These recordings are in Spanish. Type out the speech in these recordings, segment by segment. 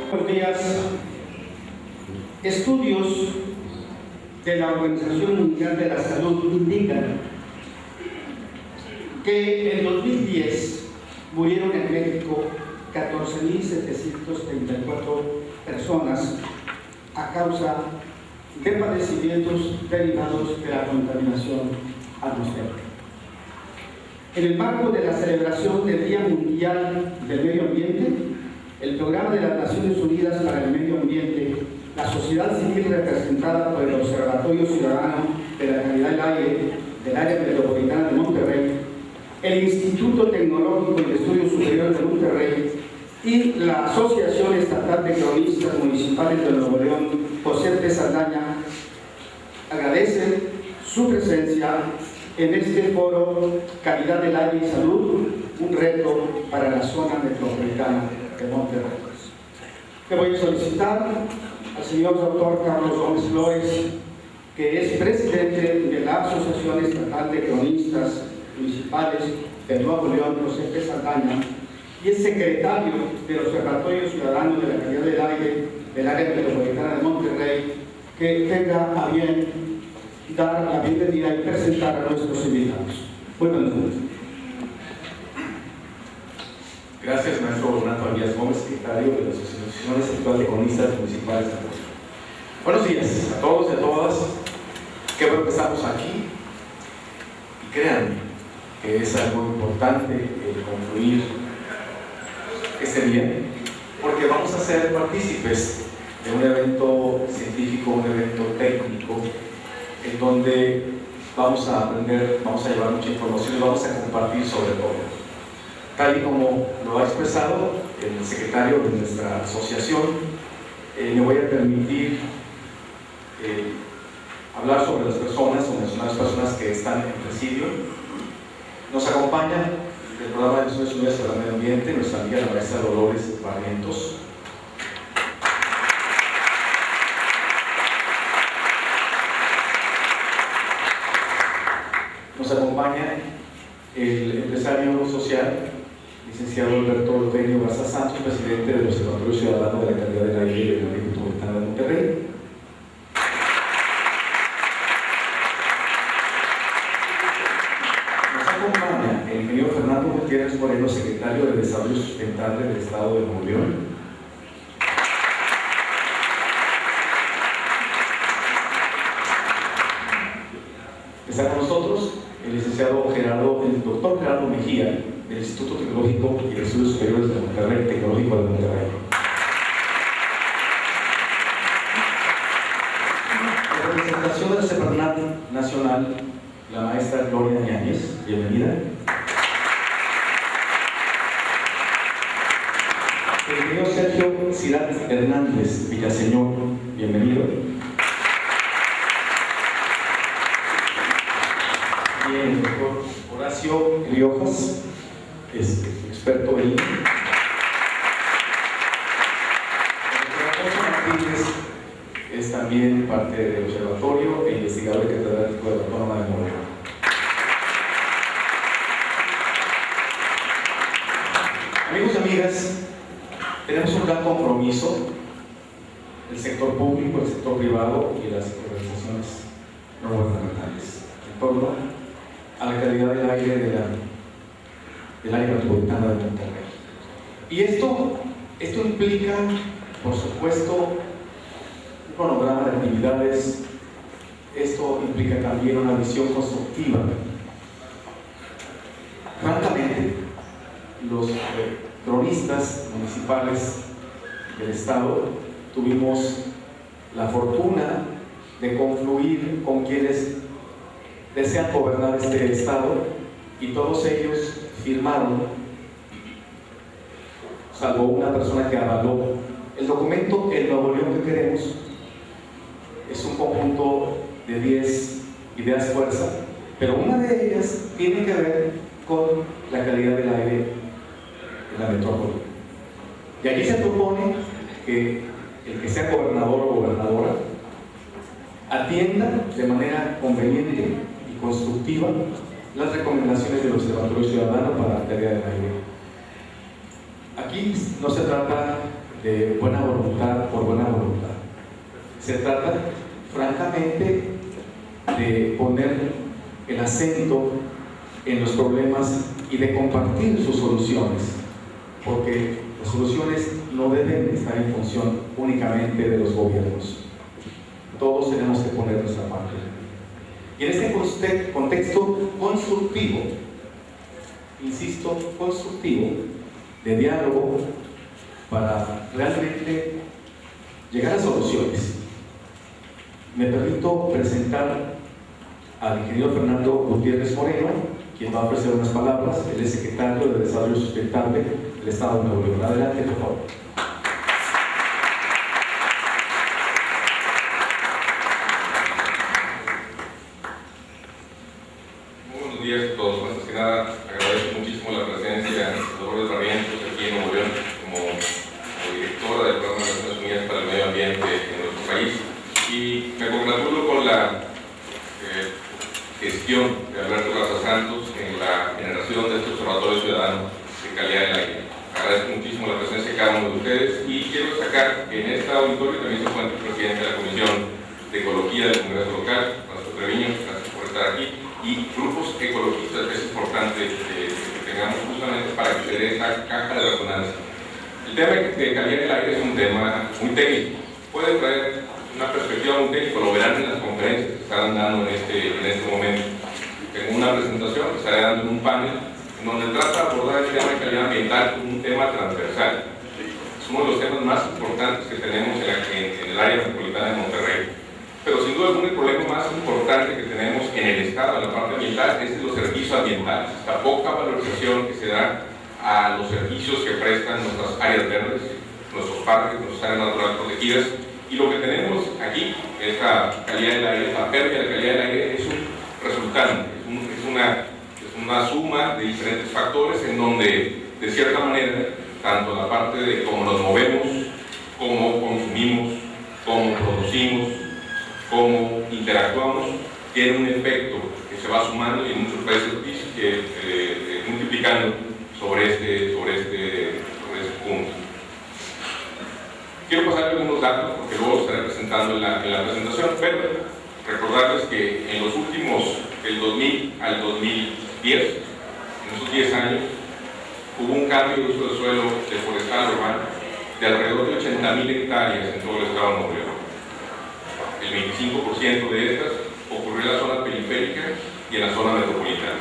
Buenos días. Estudios de la Organización Mundial de la Salud indican que en 2010 murieron en México 14.734 personas a causa de padecimientos derivados de la contaminación atmosférica. En el marco de la celebración del Día Mundial del Medio Ambiente, el Programa de las Naciones Unidas para el Medio Ambiente, la sociedad civil representada por el Observatorio Ciudadano de la Calidad del Aire del Área Metropolitana de Monterrey, el Instituto Tecnológico y de Estudios Superiores de Monterrey y la Asociación Estatal de Cronistas Municipales de Nuevo León, José P. Saldaña, agradecen su presencia en este foro Calidad del Aire y Salud, un reto para la zona metropolitana de Monterrey. Le voy a solicitar al señor doctor Carlos Gómez Flores, que es presidente de la Asociación Estatal de Cronistas Municipales de Nuevo León, José P. Saldaña, y es secretario del Observatorio Ciudadano de la Calidad del Aire del Área Metropolitana de Monterrey, que tenga a bien dar la bienvenida y presentar a nuestros invitados. Muy buenos días. Gracias, maestro Renato Arias Gómez, secretario de la Asociación Estatal de Cronistas Municipales de Nuevo León. Buenos días a todos y a todas. Qué bueno que estamos aquí. Y créanme que es algo importante el concluir este día, porque vamos a ser partícipes de un evento científico, un evento técnico, en donde vamos a aprender, vamos a llevar mucha información y vamos a compartir sobre todo. Tal y como lo ha expresado el secretario de nuestra asociación, me voy a permitir hablar sobre las personas o mencionar las personas que están en presidio. Nos acompaña del Programa de Naciones Unidas para el Medio Ambiente nuestra amiga la maestra Dolores Barrientos. Nos acompaña el empresario social, licenciado Alberto Eugenio Garza Santos, presidente del Observatorio Ciudadano de la Calidad del Aire de la Área Metropolitana de Monterrey. Nos acompaña el ingeniero Fernando Gutiérrez Moreno, secretario de Desarrollo Sustentable del Estado de Nuevo León. Está con nosotros el licenciado el doctor Gerardo Mejía, del Instituto Tecnológico y de Estudios Superiores de Monterrey, Tecnológico de Monterrey. En representación del CEPRNAT Nacional, la maestra Gloria Ñáñez, bienvenida. El ingeniero Sergio Cirat Hernández Villaseñor, bienvenido. Y el doctor Horacio Riojas, experto en el doctor Martínez es también parte del observatorio e investigador catedrático de la Autónoma de Nuevo León. Amigos y amigas, tenemos un gran compromiso, el sector público, el sector privado y las organizaciones no gubernamentales en torno a la calidad del aire del área metropolitana de Monterrey. Y esto implica, por supuesto, un cronograma de actividades. Esto implica también una visión constructiva. Francamente, los cronistas municipales del Estado tuvimos la fortuna de confluir con quienes desean gobernar este Estado y todos ellos firmaron, salvo una persona que avaló el documento. El Nuevo León que queremos es un conjunto de 10 ideas fuerza, pero una de ellas tiene que ver con la calidad del aire en la metrópoli. Y allí se propone que el que sea gobernador o gobernadora atienda de manera conveniente y constructiva las recomendaciones del Observatorio Ciudadano para la calidad del aire. Aquí no se trata de buena voluntad por buena voluntad. Se trata, francamente, de poner el acento en los problemas y de compartir sus soluciones, porque las soluciones no deben estar en función únicamente de los gobiernos. Todos tenemos que poner nuestra parte. Y en este contexto constructivo, insisto, constructivo, de diálogo, para realmente llegar a soluciones, me permito presentar al ingeniero Fernando Gutiérrez Moreno, quien va a ofrecer unas palabras. Él es secretario de Desarrollo Sustentable del Estado de Nuevo León. Adelante, por favor. Muy buenos días a todos. Antes que nada, agradezco muchísimo la presencia de Dolores Barrientos aquí en Nuevo León como directora del Programa de Naciones Unidas para el Medio Ambiente en nuestro país, y me congratulo con la gestión de Alberto Garza Santos en la generación de este Observatorio Ciudadano de Calidad del Aire. Agradezco muchísimo la presencia de cada uno de ustedes y quiero destacar que en este auditorio también se encuentra el presidente de la Comisión de Ecología del Congreso Local, Francisco Treviño, gracias por estar aquí, y grupos ecologistas, que es importante que tengamos justamente para que se dé esta caja de resonancia. El tema de calidad del aire es un tema muy técnico, puede traer una perspectiva muy técnica, lo verán en las conferencias que estarán dando en este momento. Tengo una presentación que estaré dando en un panel en donde trata de abordar el tema de calidad ambiental como un tema transversal. Es uno de los temas más importantes que tenemos en el área metropolitana de Monterrey. Pero sin duda alguna el problema más importante que tenemos en el Estado, en la parte ambiental, es los servicios ambientales. Esta poca valorización que se da a los servicios que prestan nuestras áreas verdes, nuestros parques, nuestras áreas naturales protegidas. Y lo que tenemos aquí, esta calidad del aire, esta pérdida de calidad del aire, es un resultante, es una suma de diferentes factores en donde, de cierta manera, tanto la parte de cómo nos movemos, cómo consumimos, cómo producimos, cómo interactuamos, tiene un efecto que se va sumando y en muchos países multiplicando sobre este punto. Quiero pasar algunos datos porque luego los estaré presentando en la presentación, pero recordarles que en los últimos, del 2000 al 2010, en esos 10 años, hubo un cambio de uso del suelo de forestal urbano de alrededor de 80,000 hectáreas en todo el estado de Nuevo León. El 25% de estas ocurrió en la zona periférica y en la zona metropolitana.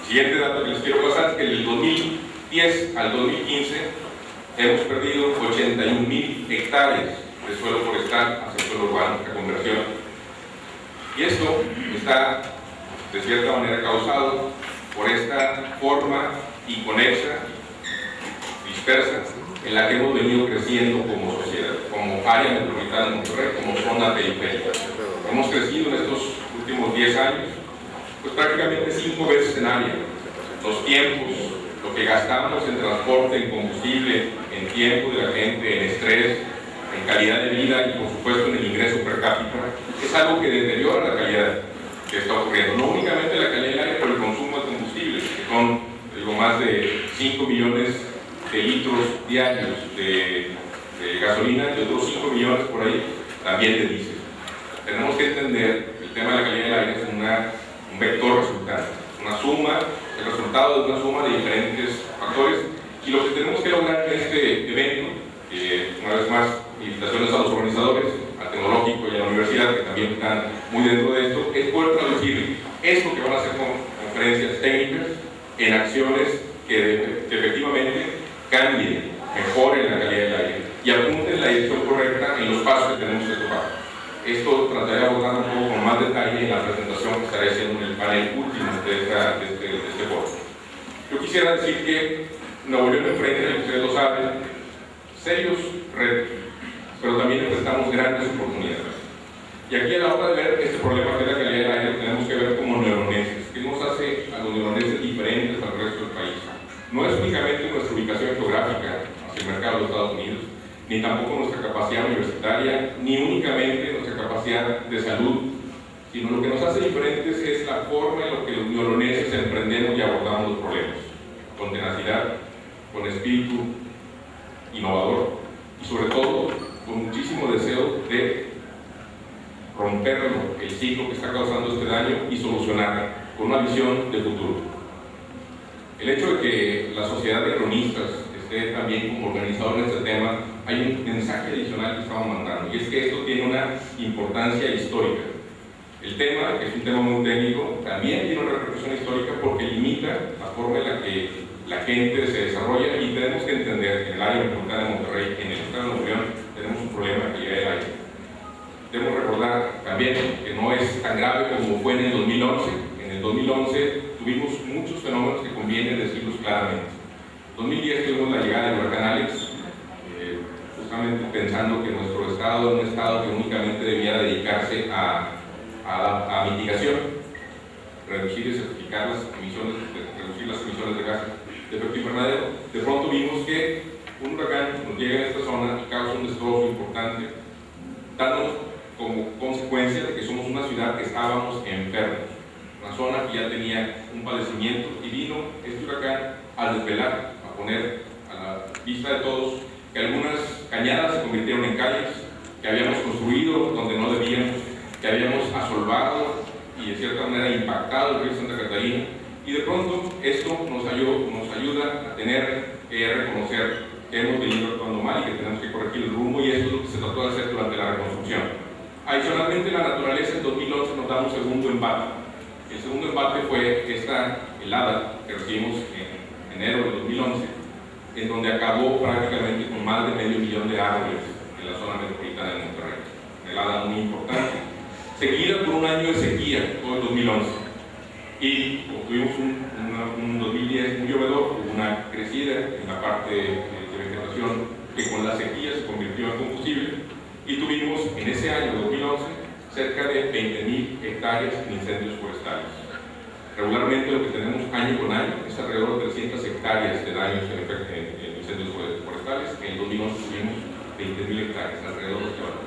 El siguiente dato que les quiero pasar es que del 2010 al 2015 hemos perdido 81,000 hectáreas de suelo forestal hacia el suelo urbano, la conversión. Y esto está, de cierta manera, causado por esta forma inconexa, dispersa, en la que hemos venido creciendo como sociedad, como área metropolitana de Monterrey, como zona periférica. Hemos crecido en estos últimos 10 años, pues prácticamente 5 veces en área. Los tiempos, lo que gastamos en transporte, en combustible, en tiempo de la gente, en estrés, en calidad de vida y por supuesto en el ingreso per cápita, es algo que deteriora la calidad que está ocurriendo. No únicamente la calidad del aire, pero el consumo de combustible, que son más de 5 millones de litros diarios de gasolina y otros 5 millones por ahí también de diésel. Tenemos que entender que el tema de la calidad del aire es un vector resultante, una suma, el resultado de una suma de diferentes factores, y lo que tenemos que lograr en este evento, una vez más, invitaciones a los organizadores, al Tecnológico y a la universidad, que también están muy dentro de esto, es poder traducir esto que van a ser conferencias técnicas en acciones que efectivamente cambien, mejoren la calidad del aire y apunten la dirección correcta en los pasos que tenemos que tomar. Esto trataré de abordar un poco con más detalle en la presentación que estaré haciendo en el panel último de este foro. Yo quisiera decir que Nuevo León enfrenta, y ustedes lo saben, serios retos, pero también enfrentamos grandes oportunidades. Y aquí a la hora de ver este problema de la calidad del aire, tenemos que ver como neoloneses. ¿Qué nos hace a los neoloneses diferentes al resto del país? No es únicamente nuestra ubicación geográfica hacia el mercado de los Estados Unidos, ni tampoco nuestra capacidad universitaria, ni únicamente nuestra capacidad de salud, sino lo que nos hace diferentes es la forma en la que los neoloneses emprendemos y abordamos los problemas, con tenacidad, con espíritu innovador y sobre todo con muchísimo deseo de romperlo, el ciclo que está causando este daño y solucionarlo con una visión de futuro. El hecho de que la sociedad de cronistas esté también como organizador en este tema, hay un mensaje adicional que estamos mandando, y es que esto tiene una importancia histórica. El tema, que es un tema muy técnico, también tiene una repercusión histórica porque limita la forma en la que la gente se desarrolla, y tenemos que entender que en el área metropolitana de Monterrey, en el estado de Nuevo León, tenemos un problema de calidad del aire. Debemos recordar también que no es tan grave como fue en el 2011. En el 2011 tuvimos muchos fenómenos que conviene decirlos claramente. En 2010 tuvimos la llegada del huracán Alex, justamente pensando que nuestro estado es un estado que únicamente debía dedicarse a mitigación, reducir y certificar las emisiones, reducir las emisiones de gases de efecto invernadero. De pronto vimos que un huracán nos llega a esta zona y causa un destrozo importante, dando como consecuencia de que somos una ciudad que estábamos enfermos, una zona que ya tenía un padecimiento, y vino este huracán a desvelar, a poner a la vista de todos que algunas cañadas se convirtieron en calles, que habíamos construido donde no debíamos, que habíamos asolvado y de cierta manera impactado el río Santa Catarina, y de pronto esto nos ayuda a tener que reconocer que hemos venido actuando mal y que tenemos que corregir el rumbo, y esto es lo que se trató de hacer durante la reconstrucción. Adicionalmente, la naturaleza en 2011 nos da un segundo embate. El segundo embate fue esta helada que recibimos en enero de 2011, en donde acabó prácticamente con más de 500,000 de árboles en la zona metropolitana de Monterrey. Una helada muy importante, seguida por un año de sequía, todo el 2011. Y como tuvimos un 2010 muy llovedor, hubo una crecida en la parte de vegetación que con la sequía se convirtió en combustible, y tuvimos en ese año 2011 cerca de 20,000 hectáreas en incendios forestales. Regularmente lo que tenemos año con año es alrededor de 300 hectáreas de daños en incendios forestales. En el 2011 tuvimos 20,000 hectáreas, alrededor de este valor.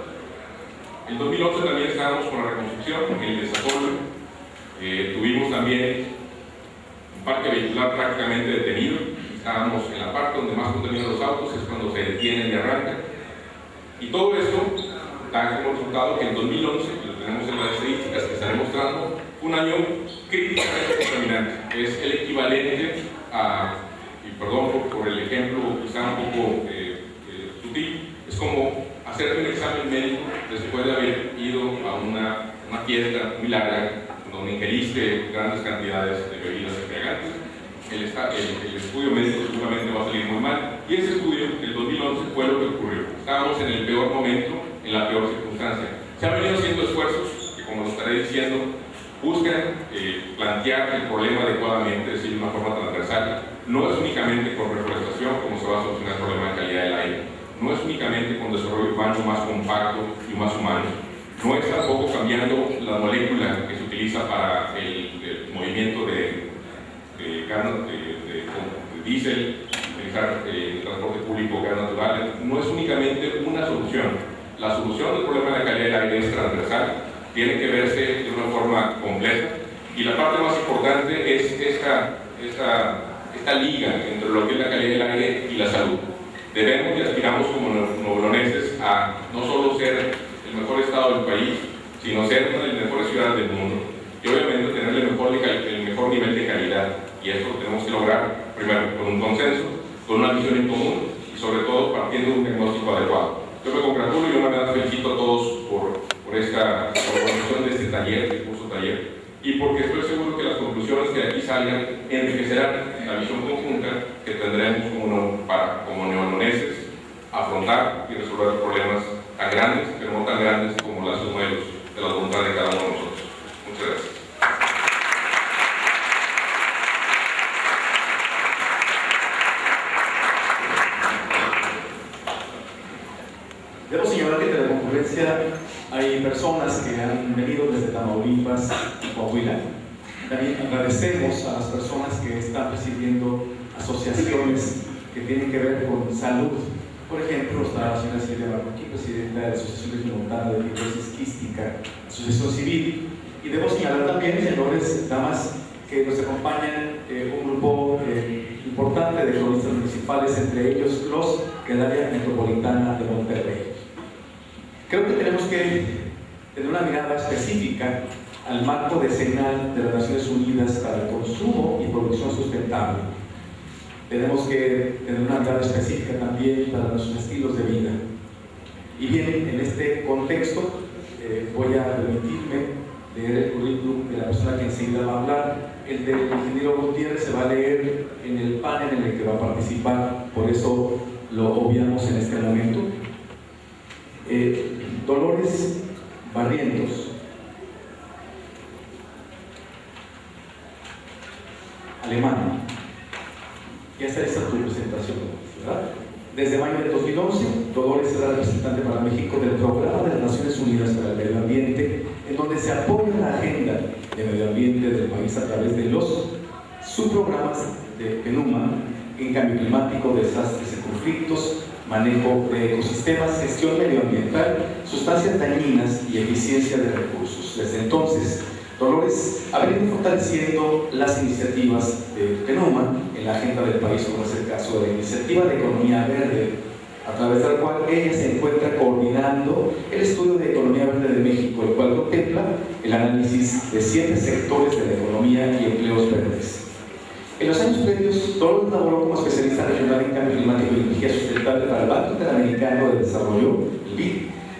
En el 2011 también estábamos con la reconstrucción, en el desarrollo. Tuvimos también un parque vehicular prácticamente detenido. Estábamos en la parte donde más contaminan los autos, es cuando se detienen y arrancan. Y todo esto da como resultado que en 2011, y lo tenemos en las estadísticas que estaré mostrando, fue un año críticamente contaminante. Es el equivalente a, y perdón por el ejemplo quizá un poco sutil, es como hacerte un examen médico después de haber ido a una fiesta muy larga, donde ingeriste grandes cantidades de bebidas embriagantes. El estudio médico seguramente va a salir muy mal, y ese estudio del 2011 fue lo que ocurrió. Estábamos en el peor momento, en la peor circunstancia. Se han venido haciendo esfuerzos que, como lo estaré diciendo, buscan plantear el problema adecuadamente, es decir, de una forma transversal. No es únicamente con reforestación como se va a solucionar el problema de calidad del aire, no es únicamente con desarrollo urbano más compacto y más humano, no es tampoco cambiando la molécula que se utiliza para el movimiento de diésel, utilizar el transporte público, gas natural. No es únicamente una solución. La solución del problema de la calidad del aire es transversal, tiene que verse de una forma completa, y la parte más importante es esta liga entre lo que es la calidad del aire y la salud. Debemos y aspiramos como neoloneses a no solo ser el mejor estado del país, sino ser una de las mejores ciudades del mundo, y obviamente tener el mejor nivel de calidad. Y eso lo tenemos que lograr primero con un consenso, con una visión en común, y sobre todo partiendo de un diagnóstico adecuado. Yo me congratulo y una vez felicito a todos por esta organización de este taller, de curso taller, y porque estoy seguro que las conclusiones que de aquí salgan enriquecerán la visión conjunta que tendremos como neoloneses afrontar y resolver problemas tan grandes, pero no tan grandes como la suma de la voluntad de cada uno de nosotros. Muchas gracias. Debo señalar que entre la concurrencia hay personas que han venido desde Tamaulipas y Coahuila. También agradecemos a las personas que están presidiendo asociaciones que tienen que ver con salud. Por ejemplo, está la señora Silvia Marroquín, presidenta de la Asociación Regiomontana de Fibrosis Quística, Asociación Civil. Y debo señalar también, señores, damas, que nos acompañan un grupo importante de cronistas municipales, entre ellos los del área metropolitana de Monterrey. Creo que tenemos que tener una mirada específica al marco decenal de las Naciones Unidas para el consumo y producción sustentable. Tenemos que tener una mirada específica también para nuestros estilos de vida. Y bien, en este contexto voy a permitirme leer el currículum de la persona que enseguida va a hablar. El del ingeniero Gutiérrez se va a leer en el panel en el que va a participar, por eso lo obviamos en este momento. Dolores Barrientos, alemana. Ya está lista tu presentación, ¿verdad? Desde mayo de 2011, Dolores es la representante para México del Programa de las Naciones Unidas para el Medio Ambiente, en donde se apoya la agenda de medio ambiente del país a través de los subprogramas de PENUMA en cambio climático, desastres y conflictos, manejo de ecosistemas, gestión medioambiental, sustancias dañinas y eficiencia de recursos. Desde entonces, Dolores ha venido fortaleciendo las iniciativas de PENUMA en la agenda del país, como es el caso de la Iniciativa de Economía Verde, a través de la cual ella se encuentra coordinando el estudio de Economía Verde de México, el cual contempla el análisis de 7 sectores de la economía y empleos verdes. En los años previos, Dolores laboró como especialista regional en cambio climático y energía sustentable para el Banco Interamericano de Desarrollo, el BID,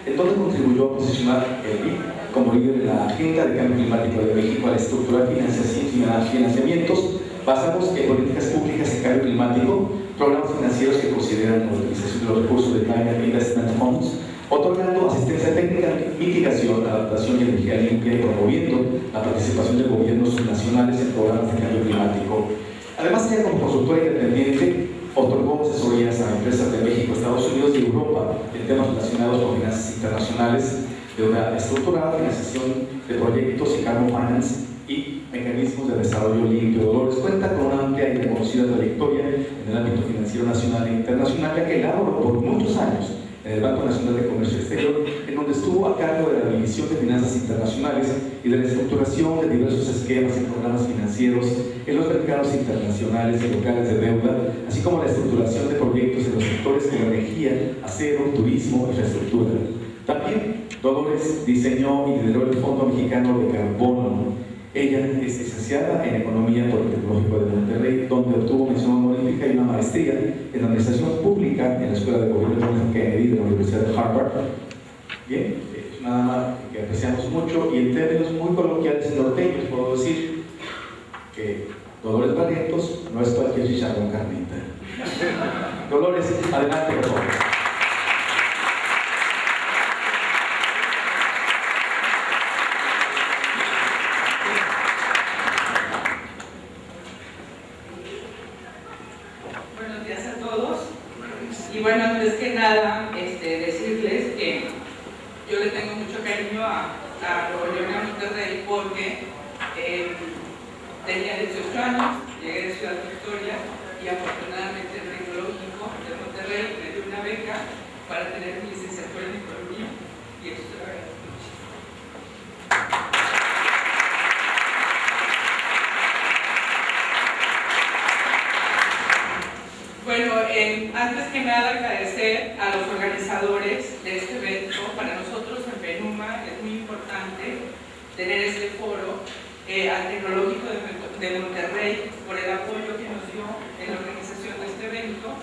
en donde contribuyó a posicionar el BID como líder en la agenda de cambio climático de México al estructurar financiamientos basados en políticas públicas en cambio climático, programas financieros que consideran la utilización de los recursos de Climate Investment Funds, otorgando asistencia técnica, mitigación, adaptación y energía limpia y promoviendo la participación de gobiernos nacionales en programas de cambio climático. Además, ella como consultora independiente otorgó asesorías a empresas de México, Estados Unidos y Europa en temas relacionados con finanzas internacionales, de una estructurada financiación de proyectos y carbon finance y mecanismos de desarrollo limpio. Dolores cuenta con una amplia y reconocida trayectoria en el ámbito financiero nacional e internacional, ya que laboró por muchos años en el Banco Nacional de Comercio Exterior, en donde estuvo a cargo de la División de Finanzas Internacionales y de la estructuración de diversos esquemas y programas financieros en los mercados internacionales y locales de deuda, así como la estructuración de proyectos en los sectores como energía, acero, turismo y infraestructura. También Dolores diseñó y lideró el Fondo Mexicano de Carbono. Ella es licenciada en Economía por el Tecnológico de Monterrey, donde obtuvo mención honorífica y una maestría en Administración Pública en la Escuela de Gobierno John F. Kennedy de la Universidad de Harvard. Bien, es una dama que apreciamos mucho y en términos muy coloquiales y norteños puedo decir que Dolores Barrientos no es cualquier chicharrón carnita. Dolores, adelante, por favor. Y bueno, antes que nada, decirles que yo le tengo mucho cariño a Nuevo León y a Monterrey porque tenía 18 años, llegué de Ciudad Victoria y afortunadamente el Tecnológico de Monterrey me dio una beca para tener mi licenciatura en Economía y eso te lo agradezco muchísimo. Bueno, antes que nada agradecer a los organizadores de este evento. Para nosotros en PENUMA es muy importante tener este foro al Tecnológico de Monterrey por el apoyo que nos dio en la organización de este evento,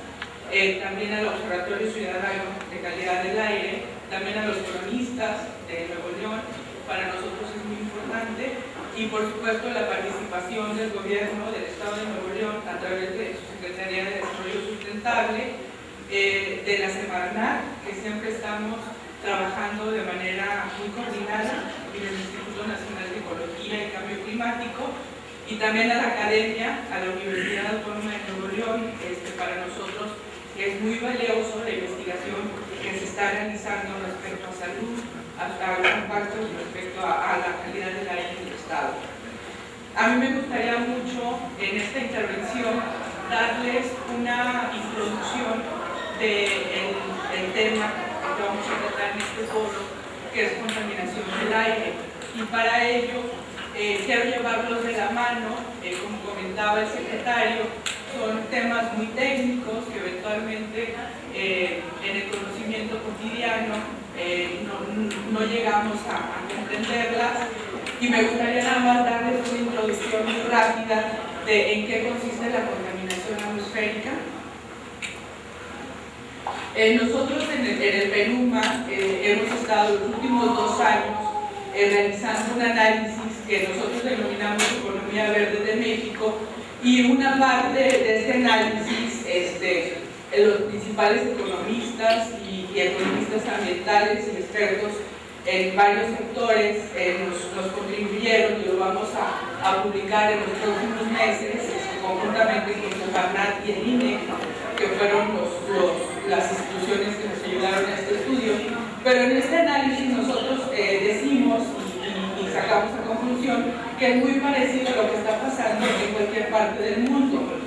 también al Observatorio Ciudadano de Calidad del Aire, también a los cronistas de Nuevo León. Para nosotros es muy importante y por supuesto la participación del gobierno del Estado de Nuevo León a través de su Secretaría de Desarrollo Sustentable, de la Semarnat, que siempre estamos trabajando de manera muy coordinada, y del Instituto Nacional de Ecología y Cambio Climático, y también a la academia, a la Universidad Autónoma de Nuevo León. Para nosotros es muy valioso la investigación que se está realizando respecto a salud, a los impactos respecto a la calidad del aire en el Estado. A mí me gustaría mucho en esta intervención darles una introducción del tema que vamos a tratar en este foro, que es contaminación del aire. Y para ello quiero llevarlos de la mano, como comentaba el secretario, son temas muy técnicos que eventualmente en el conocimiento cotidiano no llegamos a comprenderlas, y me gustaría nada más darles una introducción muy rápida de en qué consiste la contaminación atmosférica. Nosotros en el PENUMA hemos estado los últimos 2 años realizando un análisis que nosotros denominamos Economía Verde de México, y una parte de este análisis los principales economistas y economistas ambientales y expertos en varios sectores nos contribuyeron, y lo vamos a publicar en los próximos meses conjuntamente con Semarnat y el INE, que fueron las instituciones que nos ayudaron a este estudio. Pero en este análisis nosotros decimos y sacamos la conclusión que es muy parecido a lo que está pasando en cualquier parte del mundo.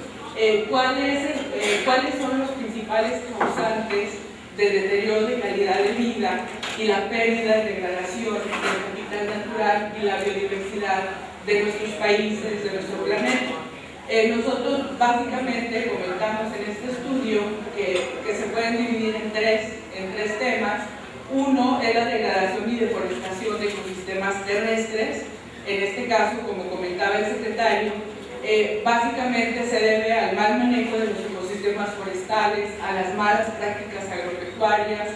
¿Cuáles son los principales causantes del deterioro de calidad de vida y la pérdida y degradación del capital natural y la biodiversidad de nuestros países, de nuestro planeta? Nosotros básicamente comentamos en este estudio que se pueden dividir en tres temas. Uno es la degradación y deforestación de ecosistemas terrestres. En este caso, como comentaba el secretario, básicamente se debe al mal manejo de los ecosistemas forestales, a las malas prácticas agropecuarias,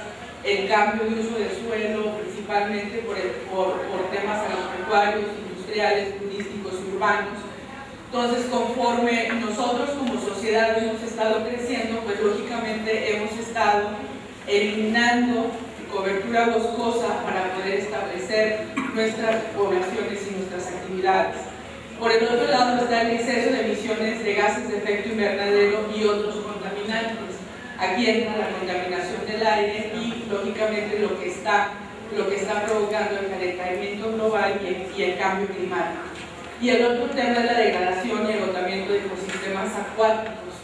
el cambio de uso del suelo, principalmente por temas agropecuarios, industriales, turísticos y urbanos. Entonces, conforme nosotros como sociedad hemos estado creciendo, pues lógicamente hemos estado eliminando cobertura boscosa para poder establecer nuestras poblaciones y nuestras actividades. Por el otro lado está el exceso de emisiones de gases de efecto invernadero y otros contaminantes. Aquí entra la contaminación del aire y lógicamente lo que está provocando el calentamiento global y el cambio climático. Y el otro tema es la degradación y agotamiento de ecosistemas acuáticos.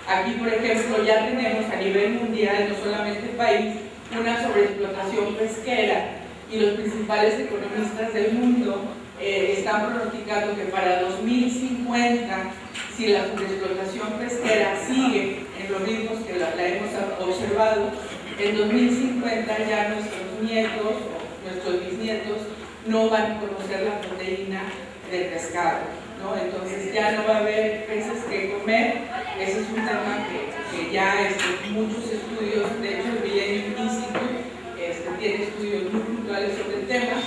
Aquí, por ejemplo, ya tenemos a nivel mundial, no solamente el país, una sobreexplotación pesquera, y los principales economistas del mundo están pronosticando que para 2050, si la sobreexplotación pesquera sigue en los ritmos que la hemos observado, en 2050 ya nuestros nietos o nuestros bisnietos no van a conocer la proteína del pescado, ¿no? Entonces ya no va a haber peces que comer. Ese es un tema que ya muchos estudios, de hecho el Millennium Institute tiene estudios muy puntuales sobre el tema.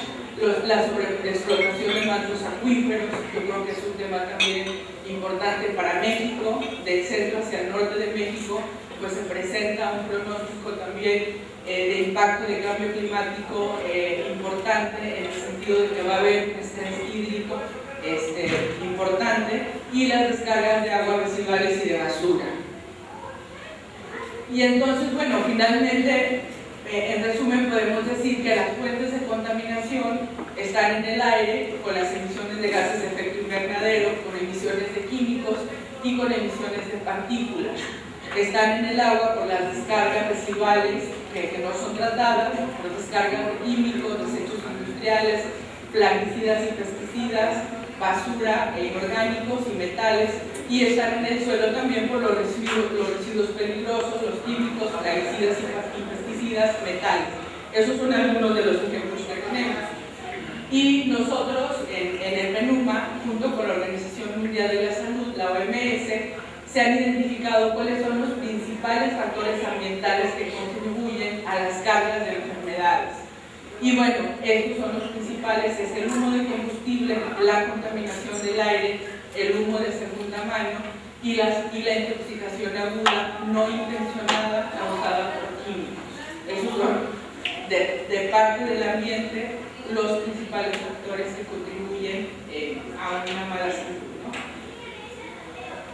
La sobreexplotación de mantos acuíferos, yo creo que es un tema también importante para México. Del centro hacia el norte de México pues se presenta un pronóstico también de impacto de cambio climático importante, en el sentido de que va a haber un estrés hídrico importante, y las descargas de aguas residuales y de basura. Y entonces, bueno, finalmente, en resumen, podemos decir que las fuentes de contaminación están en el aire, con las emisiones de gases de efecto invernadero, con emisiones de químicos y con emisiones de partículas. Están en el agua por las descargas residuales que no son tratadas, por descargas de químicos, desechos industriales, plaguicidas y pesticidas, basura inorgánicos y metales, y están en el suelo también por los residuos peligrosos, los químicos, plaguicidas y pesticidas, metales. Esos son algunos de los ejemplos que tenemos. Y nosotros en el PENUMA, junto con la Organización Mundial de la Salud, la OMS, se han identificado cuáles son los principales factores ambientales que contribuyen a las cargas de enfermedades. Y bueno, estos son los principales: es el humo de combustible, la contaminación del aire, el humo de segunda mano y la intoxicación aguda no intencionada causada por químicos. Esos son, de parte del ambiente, los principales factores que contribuyen a una mala salud, ¿no?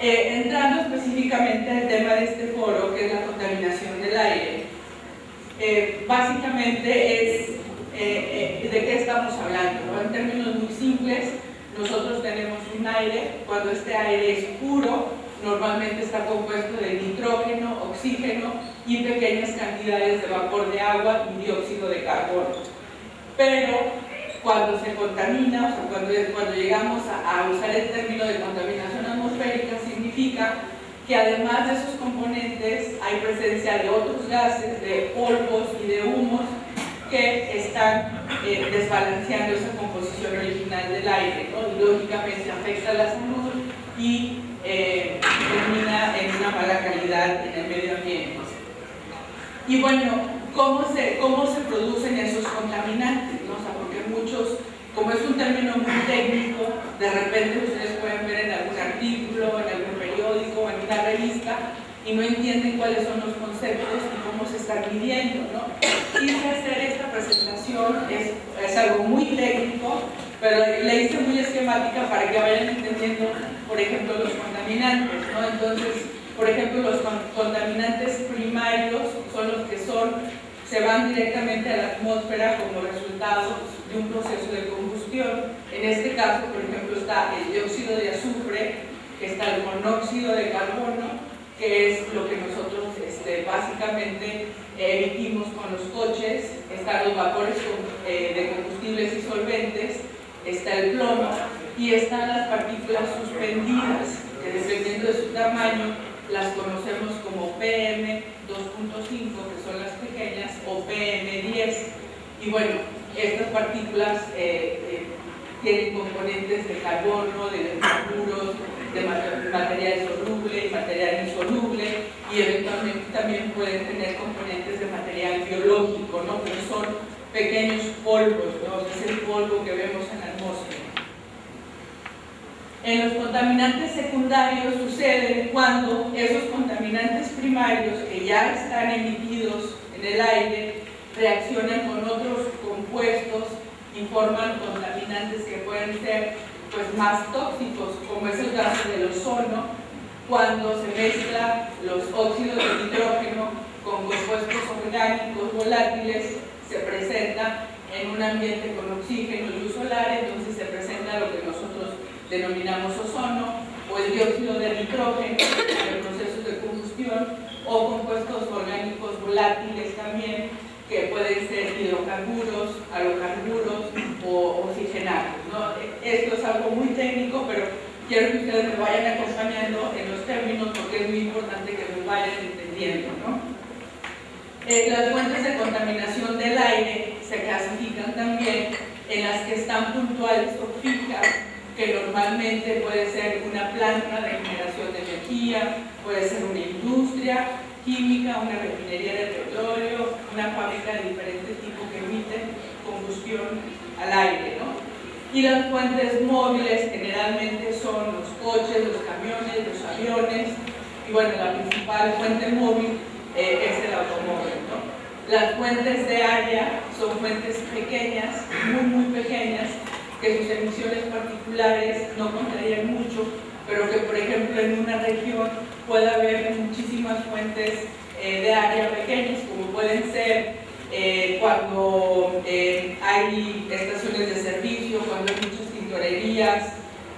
Entrando específicamente al tema de este foro, que es la contaminación del aire, básicamente es de qué estamos hablando, ¿no? En términos muy simples, nosotros tenemos un aire. Cuando este aire es puro, normalmente está compuesto de nitrógeno, oxígeno y pequeñas cantidades de vapor de agua y dióxido de carbono. Pero cuando se contamina, o sea, cuando llegamos a usar el término de contaminación atmosférica, significa que además de esos componentes hay presencia de otros gases, de polvos y de humos que están desbalanceando esa composición original del aire, ¿no? Y lógicamente afecta la salud y termina en una mala calidad en el medio ambiente. Y bueno, ¿cómo se producen esos contaminantes, ¿no? O sea, porque muchos, como es un término muy técnico, de repente ustedes pueden ver en algún artículo, en algún periódico, en una revista, y no entienden cuáles son los conceptos y cómo se están midiendo, ¿no? Quise hacer esta presentación, es algo muy técnico, pero la hice muy esquemática para que vayan entendiendo, por ejemplo, los contaminantes, ¿no? Entonces, por ejemplo, los contaminantes primarios son los que se van directamente a la atmósfera como resultado de un proceso de combustión. En este caso, por ejemplo, está el dióxido de azufre, está el monóxido de carbono, que es lo que nosotros básicamente emitimos con los coches, están los vapores de combustibles y solventes, está el plomo y están las partículas suspendidas, que dependiendo de su tamaño las conocemos como PM 2.5, que son las pequeñas, o PM10. Y bueno, estas partículas tienen componentes de carbono, de hidrocarburos, de material soluble y material insoluble, y eventualmente también pueden tener componentes de material biológico, ¿no? Pero son pequeños polvos, ¿no? Es el polvo que vemos en la atmósfera. En los contaminantes secundarios sucede cuando esos contaminantes primarios que ya están emitidos en el aire reaccionan con otros compuestos y forman contaminantes que pueden ser más tóxicos, como es el caso del ozono, cuando se mezclan los óxidos de nitrógeno con compuestos orgánicos volátiles, se presenta en un ambiente con oxígeno y luz solar, entonces se presenta lo que nosotros denominamos ozono, o el dióxido de nitrógeno en el proceso de combustión, o compuestos orgánicos volátiles también, que pueden ser hidrocarburos, halocarburos o oxigenados, ¿no? Esto es algo muy técnico, pero quiero que ustedes me vayan acompañando en los términos porque es muy importante que me vayan entendiendo, ¿no? Las fuentes de contaminación del aire se clasifican también en las que están puntuales o fijas, que normalmente puede ser una planta de generación de energía, puede ser una industria química, una refinería de petróleo, una fábrica de diferentes tipos que emiten combustión al aire, ¿no? Y las fuentes móviles generalmente son los coches, los camiones, los aviones, y bueno, la principal fuente móvil es el automóvil, ¿no? Las fuentes de área son fuentes pequeñas, muy pequeñas, que sus emisiones particulares no contarían mucho, pero que por ejemplo en una región puede haber muchísimas fuentes de área pequeñas, como pueden ser cuando hay estaciones de servicio, cuando hay muchas tintorerías,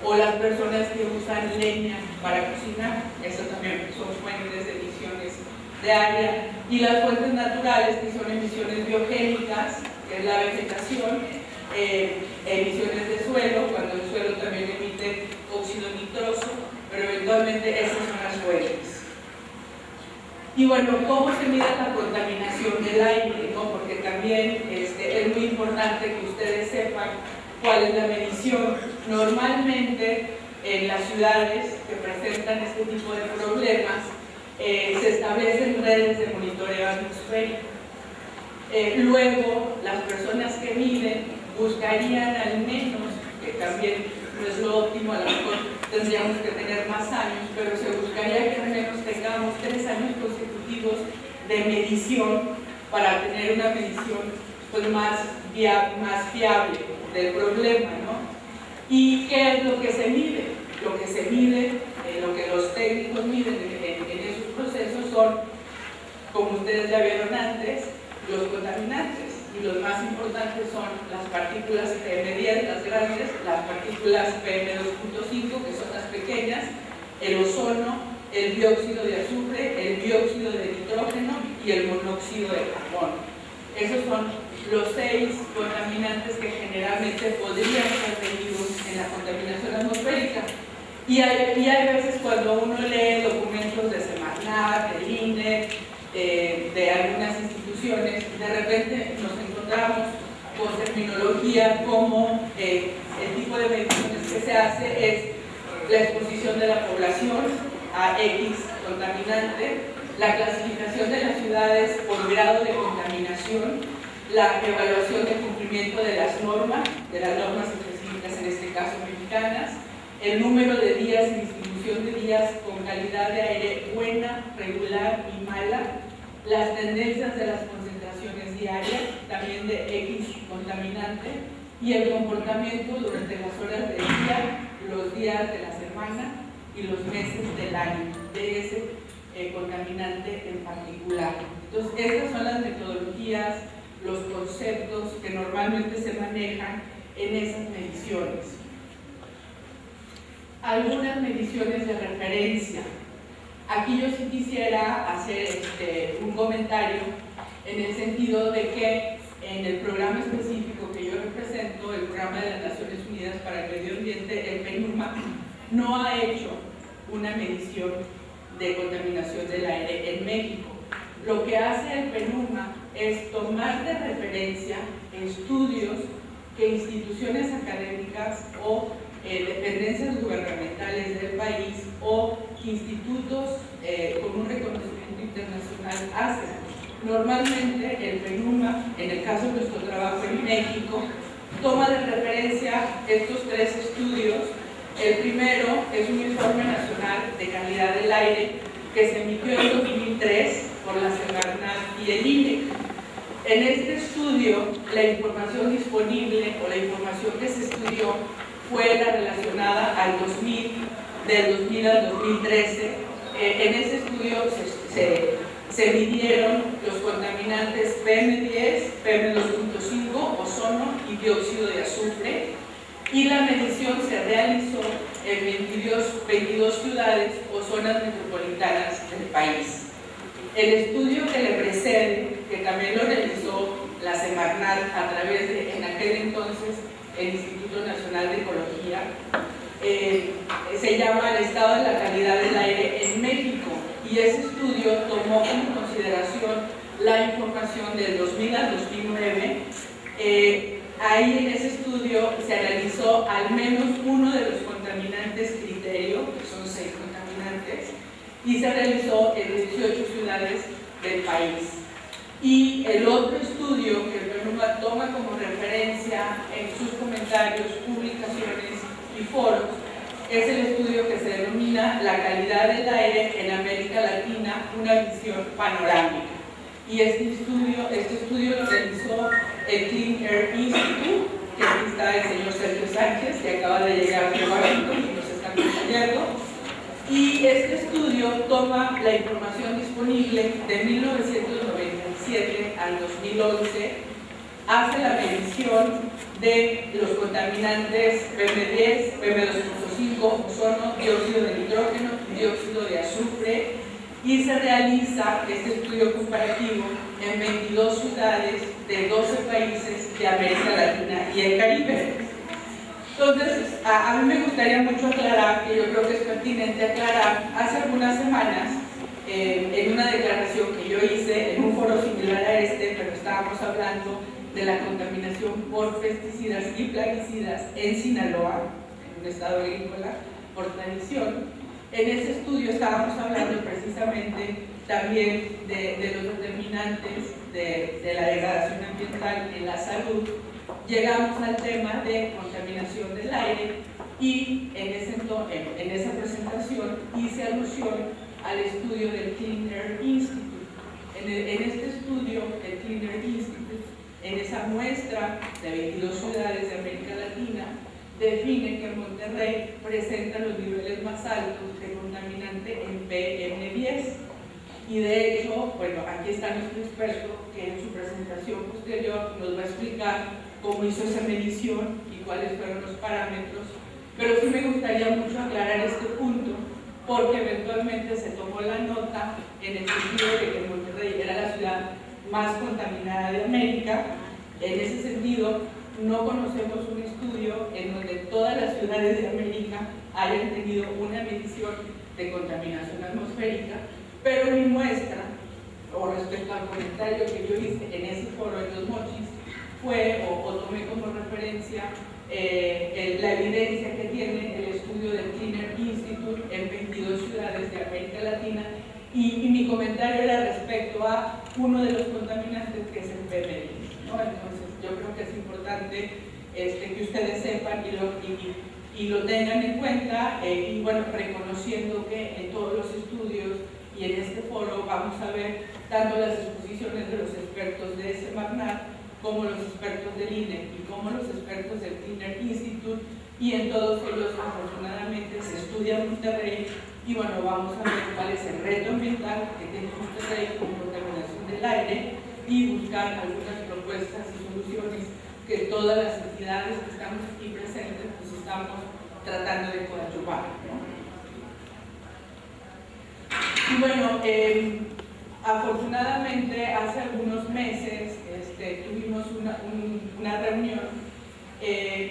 o las personas que usan leña para cocinar. Eso también son fuentes de emisiones de área. Y las fuentes naturales, que son emisiones biogénicas, que es la vegetación, emisiones de suelo, cuando el suelo también emite óxido nitroso, pero eventualmente esas son las fuentes. Y bueno, ¿cómo se mide la contaminación del aire, ¿no? Porque también es muy importante que ustedes sepan cuál es la medición. Normalmente en las ciudades que presentan este tipo de problemas se establecen redes de monitoreo atmosférico. Luego, las personas que miden buscarían al menos, que también no es lo óptimo, a lo mejor tendríamos que tener más años, pero se buscaría que al menos tengamos 3 años consecutivos de medición para tener una medición pues, más fiable del problema, ¿no? ¿Y qué es lo que se mide? Lo que se mide, lo que los técnicos miden en esos procesos son, como ustedes ya vieron antes, los contaminantes. Y los más importantes son las partículas PM10, las grandes, las partículas PM2.5, que son las pequeñas, el ozono, el dióxido de azufre, el dióxido de nitrógeno y el monóxido de carbono. Esos son los 6 contaminantes que generalmente podrían ser tenidos en la contaminación atmosférica. Y hay veces cuando uno lee documentos de Semarnat, del INE, de algunas instituciones, de repente nos encontramos con terminología como el tipo de mediciones que se hace es la exposición de la población a X contaminante, la clasificación de las ciudades por grado de contaminación, la evaluación de cumplimiento de las normas específicas, en este caso mexicanas, el número de días y distribución de días con calidad de aire buena, regular y mala, las tendencias de las concentraciones diarias, también de X contaminante, y el comportamiento durante las horas del día, los días de la semana y los meses del año de ese contaminante en particular. Entonces, estas son las metodologías, los conceptos que normalmente se manejan en esas mediciones. Algunas mediciones de referencia. Aquí yo sí quisiera hacer un comentario en el sentido de que en el programa específico que yo represento, el Programa de las Naciones Unidas para el Medio Ambiente, el PNUMA, no ha hecho una medición de contaminación del aire en México. Lo que hace el PNUMA es tomar de referencia estudios que instituciones académicas o dependencias gubernamentales del país o institutos con un reconocimiento internacional hacen. Normalmente el PNUMA, en el caso de nuestro trabajo en México, toma de referencia estos 3 estudios. El primero es un informe nacional de calidad del aire que se emitió en 2003 por la Semarnat y el INE. En este estudio, la información disponible o la información que se estudió fue la relacionada al 2000, del 2000 al 2013. En ese estudio se midieron los contaminantes PM10, PM2.5, ozono y dióxido de azufre, y la medición se realizó en 22 ciudades o zonas metropolitanas del país. El estudio que le precede, que también lo realizó la Semarnat a través de, en aquel entonces, el Instituto Nacional de Ecología, se llama El estado de la calidad del aire en México, y ese estudio tomó en consideración la información del 2000 al 2009. Ahí en ese estudio se analizó al menos uno de los contaminantes criterio, que son 6 contaminantes, y se realizó en 18 ciudades del país. Y el otro estudio que el PNUMA toma como referencia en sus comentarios, publicaciones y foros es el estudio que se denomina La calidad del aire en América Latina, una visión panorámica. Y este estudio lo realizó el Clean Air Institute, que aquí está el señor Sergio Sánchez, que acaba de llegar de Washington y nos está acompañando. Y este estudio toma la información disponible de 1997 al 2011, hace la medición de los contaminantes PM10, PM2.5, ozono, dióxido de nitrógeno, dióxido de azufre, y se realiza este estudio comparativo en 22 ciudades de 12 países de América Latina y el Caribe. Entonces, a mí me gustaría mucho aclarar, que yo creo que es pertinente aclarar, hace algunas semanas, en una declaración que yo hice en un foro similar a este, pero estábamos hablando de la contaminación por pesticidas y plaguicidas en Sinaloa, en un estado agrícola, por tradición. En ese estudio estábamos hablando precisamente también de los determinantes contaminantes de la degradación ambiental en la salud, llegamos al tema de contaminación del aire y en esa presentación hice alusión al estudio del Clean Air Institute. En este estudio del Clean Air Institute, en esa muestra de 22 ciudades de América Latina, define que Monterrey presenta los niveles más altos de contaminante en PM10. Y de hecho, bueno, aquí está nuestro experto que en su presentación posterior nos va a explicar cómo hizo esa medición y cuáles fueron los parámetros. Pero sí me gustaría mucho aclarar este punto, porque eventualmente se tomó la nota en el sentido de que Monterrey era la ciudad más contaminada de América. En ese sentido, no conocemos un estudio en donde todas las ciudades de América hayan tenido una medición de contaminación atmosférica, pero mi muestra, o respecto al comentario que yo hice en ese foro en Los Mochis, fue, o tomé como referencia, la evidencia que tiene el estudio del Clean Air Institute en 22 ciudades de América Latina, y mi comentario era respecto a uno de los contaminantes que es el PM10, ¿no? Entonces yo creo que es importante que ustedes sepan y lo tengan en cuenta, y bueno, reconociendo que en todos los estudios y en este foro vamos a ver tanto las exposiciones de los expertos de Semarnat como los expertos del INE y como los expertos del Clean Air Institute, y en todos ellos afortunadamente se estudia Monterrey, y bueno, vamos a ver cuál es el reto ambiental que tiene Monterrey con contaminación del aire y buscar algunas propuestas y soluciones que todas las entidades que estamos aquí presentes pues estamos tratando de coadyuvar, ¿no? Y bueno, afortunadamente hace algunos meses tuvimos una reunión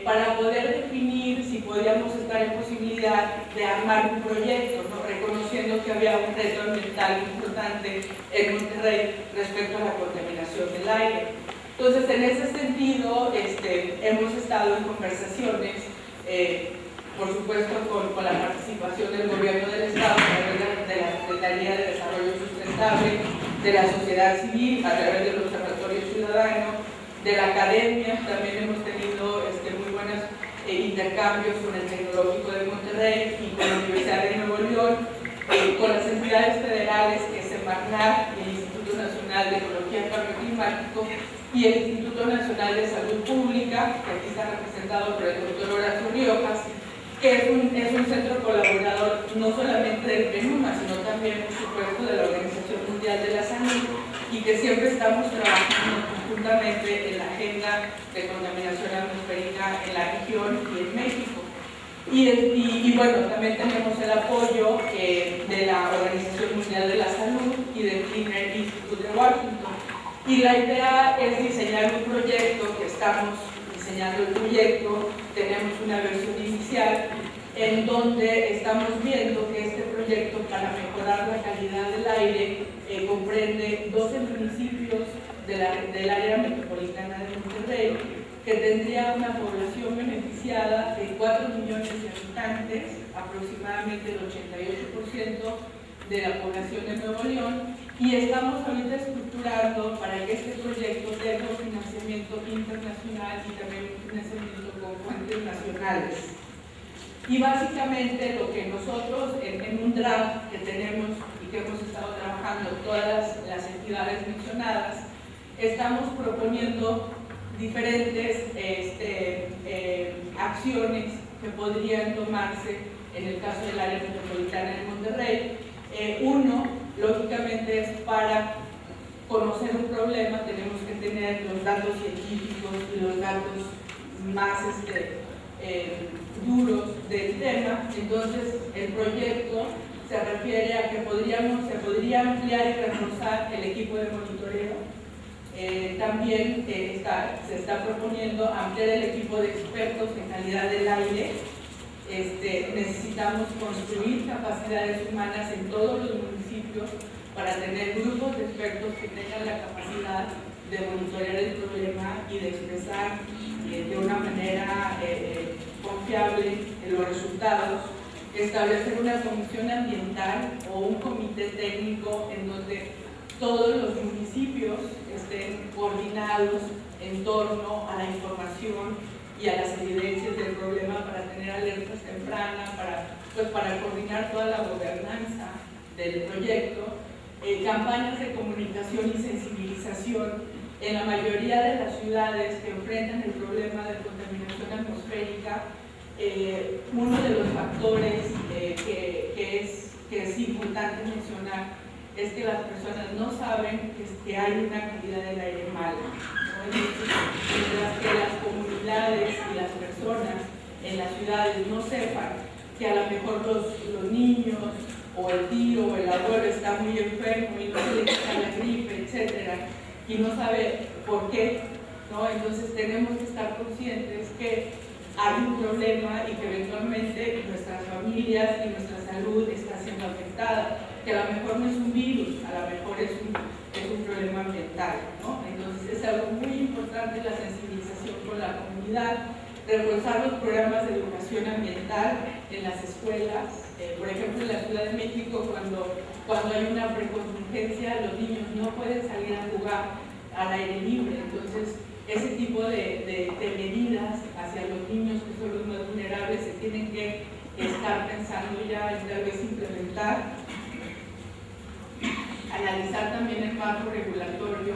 para poder definir si podíamos estar en posibilidad de armar un proyecto, ¿no? Reconociendo que había un reto ambiental importante en Monterrey respecto a la contaminación del aire. Entonces, en ese sentido, hemos estado en conversaciones, por supuesto con la participación del Gobierno del Estado, a través de la Secretaría de Desarrollo Sustentable, de la sociedad civil, a través del Observatorio Ciudadano, de la academia. También hemos tenido muy buenos intercambios con el Tecnológico de Monterrey y con la Universidad de Nuevo León, con las entidades federales que es Semarnat, el Instituto Nacional de Ecología y Cambio Climático y el Instituto Nacional de Salud Pública, que aquí está representado por el doctor Horacio Riojas, que es un centro colaborador no solamente del PNUMA, sino también, por supuesto, de la Organización Mundial de la Salud, y que siempre estamos trabajando conjuntamente en la agenda de contaminación atmosférica en la región y en México. Y bueno, también tenemos el apoyo de la Organización Mundial de la Salud y del Clean Air Institute de Washington. Y la idea es diseñar un proyecto, que estamos diseñando el proyecto, tenemos una versión inicial en donde estamos viendo que este proyecto, para mejorar la calidad del aire, comprende 12 municipios del área metropolitana de Monterrey, que tendría una población beneficiada de 4 millones de habitantes, aproximadamente el 88% de la población de Nuevo León, y estamos ahorita estructurando para que este proyecto tenga un financiamiento internacional y también un financiamiento con fuentes nacionales. Y básicamente lo que nosotros en un draft que tenemos y que hemos estado trabajando todas las entidades mencionadas, estamos proponiendo diferentes acciones que podrían tomarse en el caso del área metropolitana de Monterrey. Uno, lógicamente, es para conocer un problema, tenemos que tener los datos científicos y los datos más duros del tema. Entonces, el proyecto se refiere a que se podría ampliar y reforzar el equipo de monitoreo. También se está proponiendo ampliar el equipo de expertos en calidad del aire. Necesitamos construir capacidades humanas en todos los municipios para tener grupos de expertos que tengan la capacidad de monitorear el problema y de expresar de una manera confiable los resultados. Establecer una comisión ambiental o un comité técnico en donde todos los municipios estén coordinados en torno a la información y a las evidencias del problema para tener alertas tempranas, para coordinar toda la gobernanza del proyecto, campañas de comunicación y sensibilización en la mayoría de las ciudades que enfrentan el problema de contaminación atmosférica. Uno de los factores que es importante mencionar es que las personas no saben que hay una calidad del aire mala, ¿no? Mientras que las comunidades y las personas en las ciudades no sepan que a lo mejor los niños o el tío o el abuelo está muy enfermo y no se le quita la gripe, etcétera, y no sabe por qué, ¿no? Entonces tenemos que estar conscientes que hay un problema y que eventualmente nuestras familias y nuestra salud está siendo afectada, que a lo mejor no es un virus, a lo mejor es un problema ambiental, ¿no? Entonces es algo muy importante la sensibilización con la comunidad, reforzar los programas de educación ambiental en las escuelas. Por ejemplo, en la Ciudad de México, cuando hay una precontingencia, los niños no pueden salir a jugar al aire libre. Entonces, ese tipo de medidas hacia los niños que son los más vulnerables se tienen que estar pensando ya en tal vez implementar. Analizar también el marco regulatorio,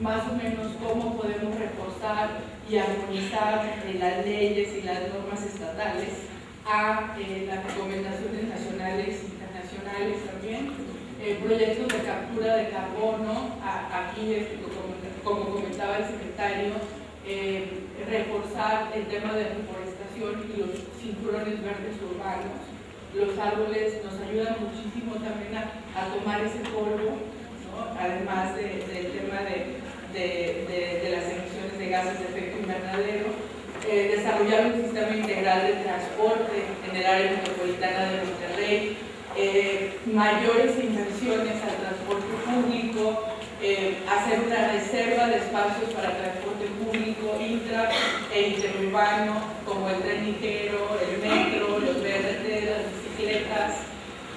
más o menos cómo podemos reforzar y armonizar las leyes y las normas estatales a las recomendaciones nacionales e internacionales también. Proyectos de captura de carbono, aquí como comentaba el secretario, reforzar el tema de reforestación y los cinturones verdes urbanos. Los árboles nos ayudan muchísimo también a tomar ese polvo, ¿no? Además del tema de las emisiones de gases de efecto invernadero. Desarrollar un sistema integral de transporte en el área metropolitana de Monterrey, mayores inversiones al transporte público, hacer una reserva de espacios para transporte público intra e interurbano, como el tren ligero, el metro, los BRT, las bicicletas.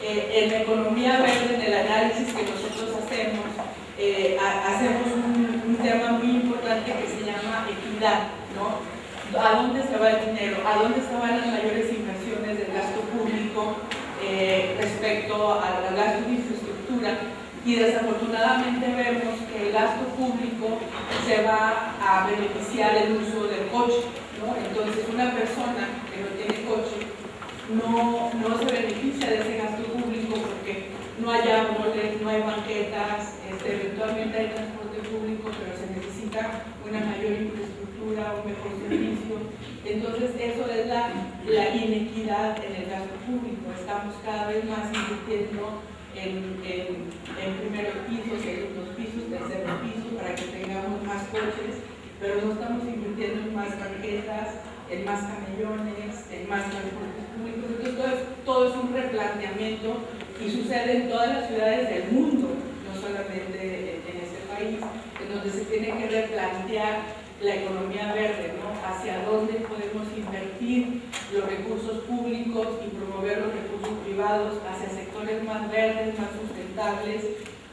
En la economía verde, en el análisis que nosotros hacemos, hacemos un tema muy importante que se llama equidad, ¿no? ¿A dónde se va el dinero? ¿A dónde se van las mayores inversiones del gasto público respecto al gasto de infraestructura? Y desafortunadamente vemos que el gasto público se va a beneficiar el uso del coche, ¿no? Entonces una persona que no tiene coche no se beneficia de ese gasto público porque no hay árboles, no hay banquetas, eventualmente hay transporte público, pero se necesita una mayor infraestructura, un mejor servicio. Entonces eso es la inequidad en el gasto público. Estamos cada vez más invirtiendo en primeros pisos, segundos pisos, terceros pisos, para que tengamos más coches, pero no estamos invirtiendo en más banquetas, en más camellones, en más transportes públicos. Entonces todo es un replanteamiento y sucede en todas las ciudades del mundo, no solamente en este país, en donde se tiene que replantear la economía verde, ¿no? Hacia dónde podemos invertir los recursos públicos y promover los recursos privados hacia sectores más verdes, más sustentables,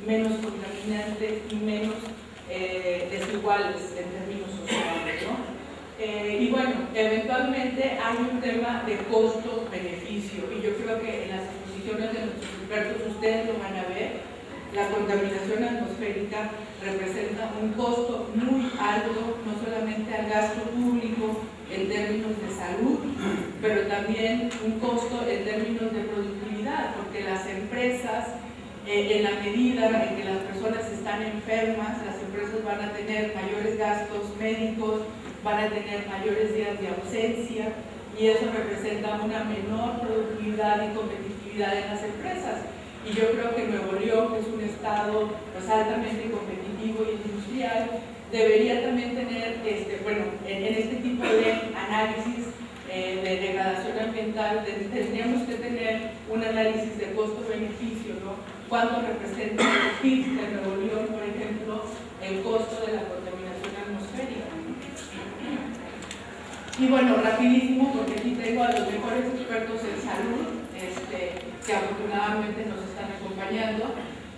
menos contaminantes y menos desiguales en términos sociales, ¿no? Y bueno, eventualmente hay un tema de costo-beneficio y yo creo que en las exposiciones de nuestros expertos ustedes lo van a ver. La contaminación atmosférica representa un costo muy alto, no solamente al gasto público en términos de salud, pero también un costo en términos de productividad, porque las empresas, en la medida en que las personas están enfermas, las empresas van a tener mayores gastos médicos, van a tener mayores días de ausencia, y eso representa una menor productividad y competitividad en las empresas. Y yo creo que Nuevo León, que es un estado pues, altamente competitivo y industrial, debería también tener, en este tipo de análisis de degradación ambiental, tendríamos que tener un análisis de costo-beneficio, ¿no? ¿Cuánto representa el PIB de Nuevo León, por ejemplo, el costo de la contaminación atmosférica? Y bueno, rapidísimo, porque aquí tengo a los mejores expertos en salud, que afortunadamente nos están acompañando.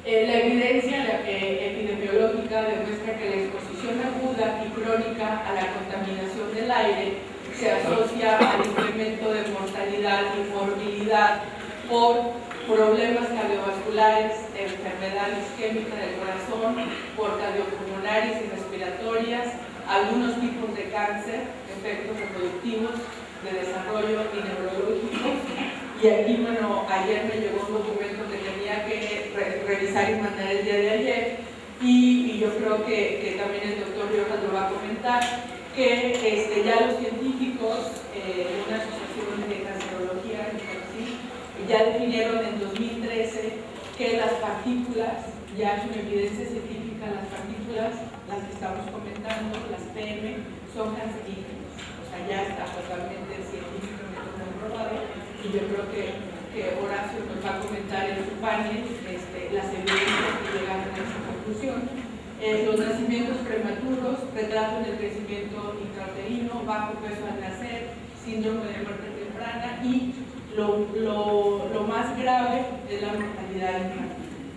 La evidencia epidemiológica demuestra que la exposición aguda y crónica a la contaminación del aire se asocia al incremento de mortalidad y morbilidad por problemas cardiovasculares, enfermedad isquémica del corazón, por cardiopulmonares y respiratorias, algunos tipos de cáncer, efectos reproductivos, de desarrollo y neurológicos. Y aquí, bueno, ayer me llegó un documento que tenía que revisar y mandar el día de ayer, y yo creo que también el doctor Riojas lo va a comentar, que ya los científicos, una asociación de cancerología, ya definieron en 2013 que las partículas, ya es una evidencia científica, las partículas, las que estamos comentando, las PM, son cancerígenas. O sea, ya está totalmente científicamente comprobado, y yo creo que Horacio nos va a comentar en su panel las evidencias que llegaron a esa conclusión. Los nacimientos prematuros, retraso en el crecimiento intrauterino, bajo peso al nacer, síndrome de muerte temprana, y lo más grave es la mortalidad infantil.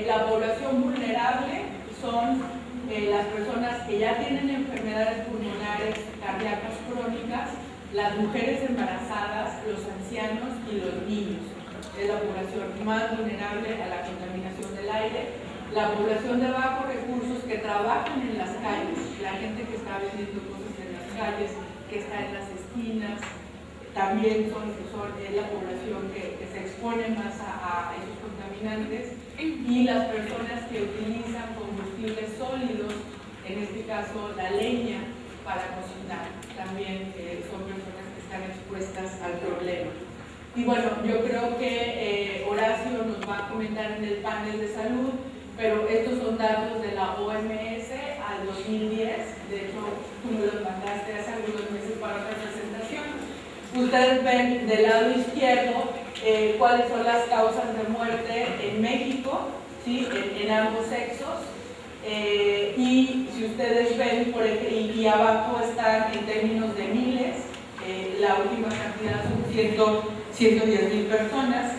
La población vulnerable son las personas que ya tienen enfermedades pulmonares cardíacas crónicas, las mujeres embarazadas, los ancianos y los niños. Es la población más vulnerable a la contaminación del aire. La población de bajos recursos que trabajan en las calles, la gente que está vendiendo cosas en las calles, que está en las esquinas, también es la población que se expone más a esos contaminantes, y las personas que utilizan combustibles sólidos, en este caso la leña, para cocinar, también son personas que están expuestas al problema. Y bueno, yo creo que Horacio nos va a comentar en el panel de salud, pero estos son datos de la OMS al 2010, de hecho tú me los mandaste hace algunos meses para otra presentación. Ustedes ven del lado izquierdo cuáles son las causas de muerte en México, ¿sí? en ambos sexos, y si ustedes ven, por ejemplo, y abajo están en términos de miles, la última cantidad son 110,000 personas,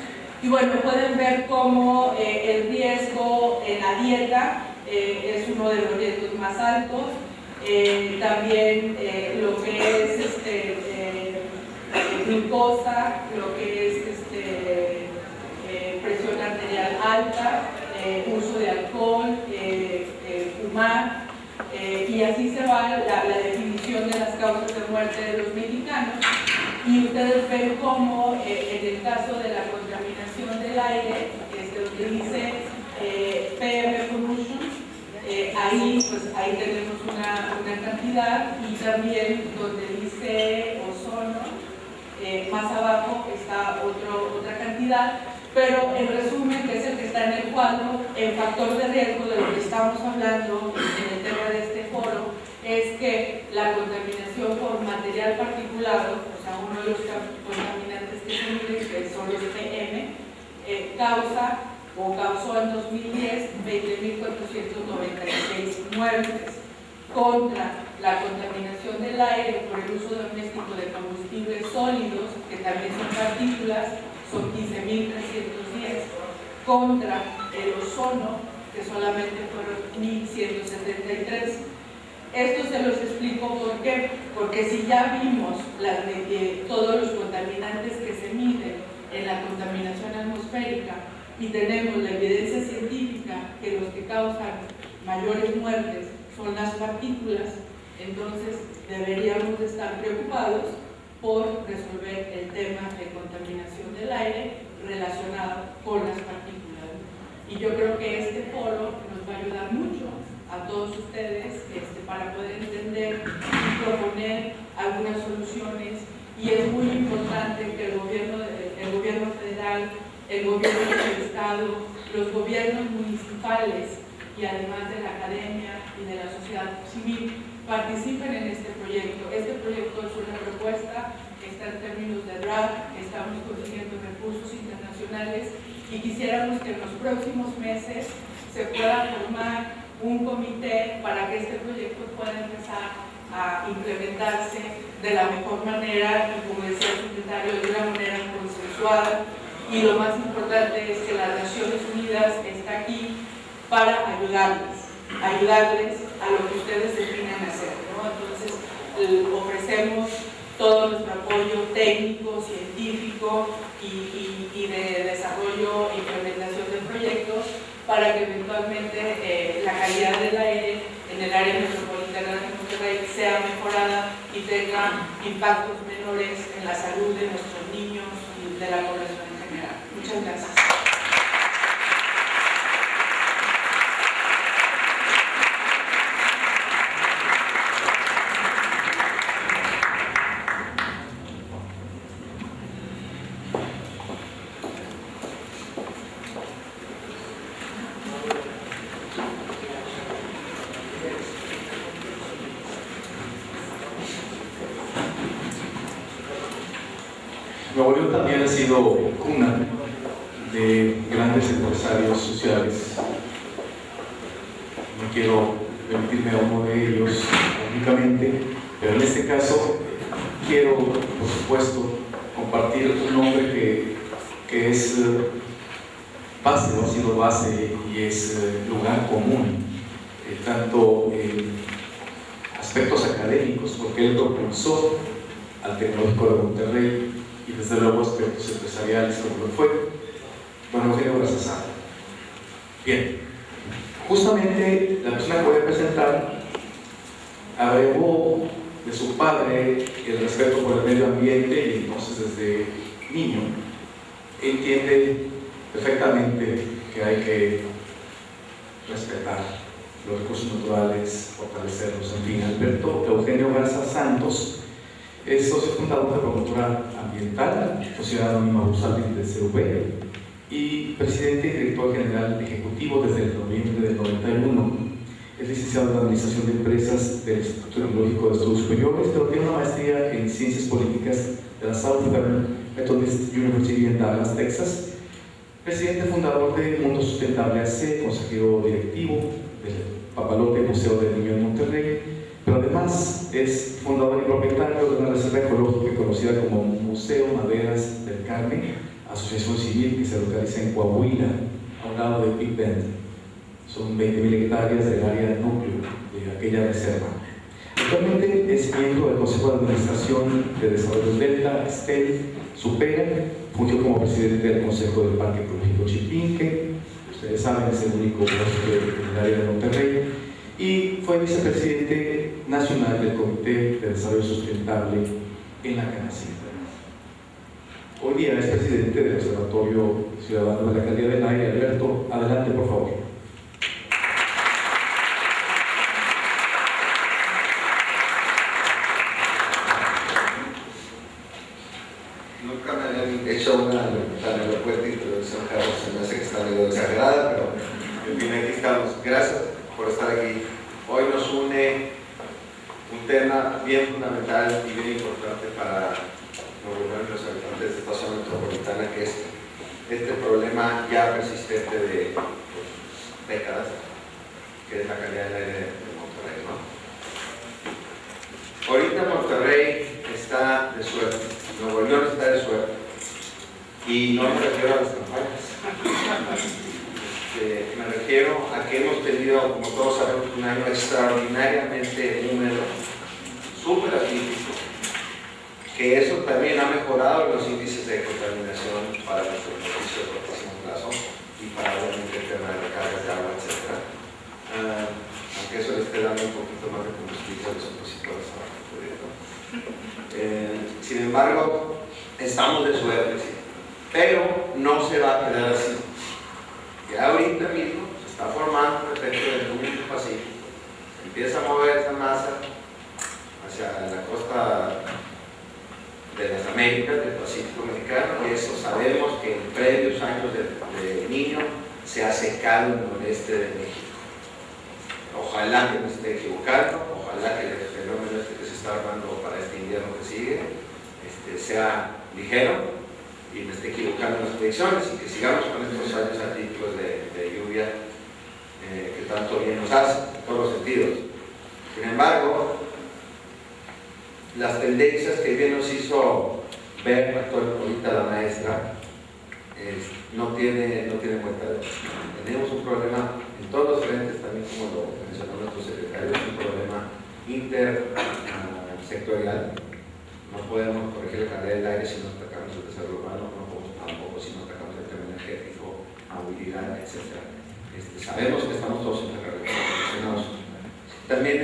y bueno, pueden ver cómo el riesgo en la dieta es uno de los riesgos más altos, también lo que es glucosa, lo que es presión arterial alta, uso de alcohol, fumar, y así se va la definición de las causas de muerte de los mexicanos. Y ustedes ven cómo en el caso de la contaminación del aire, donde dice PM pollution, ahí tenemos una cantidad, y también donde dice ozono, más abajo está otra cantidad, pero en resumen, que es el que está en el cuadro, el factor de riesgo de lo que estamos hablando en el tema de este foro es que la contaminación por material particulado, o sea, uno de los contaminantes que se miden, que son los PM, causó en 2010 20.496 muertes, contra la contaminación del aire por el uso doméstico de combustibles sólidos, que también son partículas, son 15.310, contra el ozono, que solamente fueron 1.173. Esto se los explico por qué, porque si ya vimos todos los contaminantes que se miden en la contaminación atmosférica y tenemos la evidencia científica que los que causan mayores muertes son las partículas, entonces deberíamos de estar preocupados por resolver el tema de contaminación del aire relacionado con las partículas. Y yo creo que este foro nos va a ayudar mucho a todos ustedes para poder entender y proponer algunas soluciones, y es muy importante que el gobierno federal, el gobierno del estado, los gobiernos municipales y además de la academia y de la sociedad civil participen en este proyecto. Este proyecto es una propuesta, está en términos de draft, estamos consiguiendo recursos internacionales y quisiéramos que en los próximos meses se pueda formar un comité para que este proyecto pueda empezar a implementarse de la mejor manera y, como decía el secretario, de una manera consensuada, y lo más importante es que las Naciones Unidas está aquí para ayudarles a lo que ustedes definan hacer, ¿no? Entonces, ofrecemos todo nuestro apoyo técnico, científico y de desarrollo e implementación de proyectos para que eventualmente la calidad del aire en el área metropolitana de Monterrey sea mejorada y tenga impactos menores en la salud de nuestros niños y de la población en general. Muchas gracias. Nuevo León también ha sido cuna de grandes empresarios sociales. No quiero remitirme a uno de ellos únicamente, pero en este caso quiero, por supuesto, compartir un nombre que es base, o ha sido base y es lugar común, tanto en aspectos académicos, porque él propulsó al Tecnológico de Monterrey, y desde luego aspectos empresariales como lo fue don Eugenio Garzazán. Bien, justamente la persona que voy a presentar agregó de su padre el respeto por el medio ambiente y entonces desde niño entiende perfectamente que hay que respetar los recursos naturales, fortalecerlos. En fin, Alberto Eugenio Garza Santos es socio fundador de Promotora Ambiental, Sociedad Anónima Bursátil del CUB, y presidente y director general ejecutivo desde el noviembre del 91. Es licenciado en Administración de Empresas del Instituto Tecnológico de Estudios Superiores, pero tiene una maestría en Ciencias Políticas de la Southern Methodist University en Dallas, Texas. Presidente fundador de Mundo Sustentable AC, consejero directivo del Papalote Museo del Niño en Monterrey, pero además es fundador y propietario de una reserva ecológica conocida como Museo Maderas del Carmen, asociación civil que se localiza en Coahuila, a un lado de Big Bend. Son 20.000 hectáreas del área núcleo de aquella reserva. Actualmente es miembro del Consejo de Administración de Desarrollo Delta, STEL, Supera, fungió como presidente del Consejo del Parque Ecológico Chipinque, ustedes saben, es el único bosque del área de Monterrey, y fue vicepresidente nacional del Comité de Desarrollo Sustentable en la Canacita. Hoy día es presidente del Observatorio Ciudadano de la Calidad del Aire. Alberto, adelante, por favor. Nunca me habían hecho una tan elocuente introducción, Carlos. Se me hace que está medio exagerada, pero en fin, aquí estamos. Gracias por estar aquí. Hoy nos une un tema bien fundamental y bien importante para los habitantes de esta zona metropolitana, que es este problema ya persistente de décadas, que es la calidad del aire de Monterrey, ¿no? Ahorita Monterrey está de suerte, Nuevo León está de suerte, y no me refiero a las campañas. Me refiero a que hemos tenido, como todos sabemos, un año extraordinariamente húmedo, súper atípico, que eso también ha mejorado los índices de contaminación para nuestro beneficio de cortísimo plazo y para obviamente el tema de recargas de agua, etc. Aunque eso le esté dando un poquito más de combustible a los opositores a este proyecto. Sin embargo, estamos de suerte, sí, pero no se va a quedar así. Ya ahorita mismo se está formando un efecto del túnel del Pacífico, empieza a mover esa masa hacia la costa de las Américas, del Pacífico Americano, y eso sabemos que en previos años de Niño se ha secado el noreste de México. Ojalá que me esté equivocando, ojalá que el fenómeno que se está armando para este invierno que sigue sea ligero y me esté equivocando en las predicciones y que sigamos con estos años atípicos de lluvia que tanto bien nos hace en todos los sentidos. Sin embargo, las tendencias que bien nos hizo ver ahorita la maestra no tiene vuelta de hoja. Tenemos un problema en todos los frentes, también como lo mencionó nuestro secretario, es un problema intersectorial. No podemos corregir la calidad del aire si no atacamos el desarrollo urbano, no podemos tampoco si no atacamos el tema energético, movilidad, etc. Sabemos que estamos todos interrelacionados. También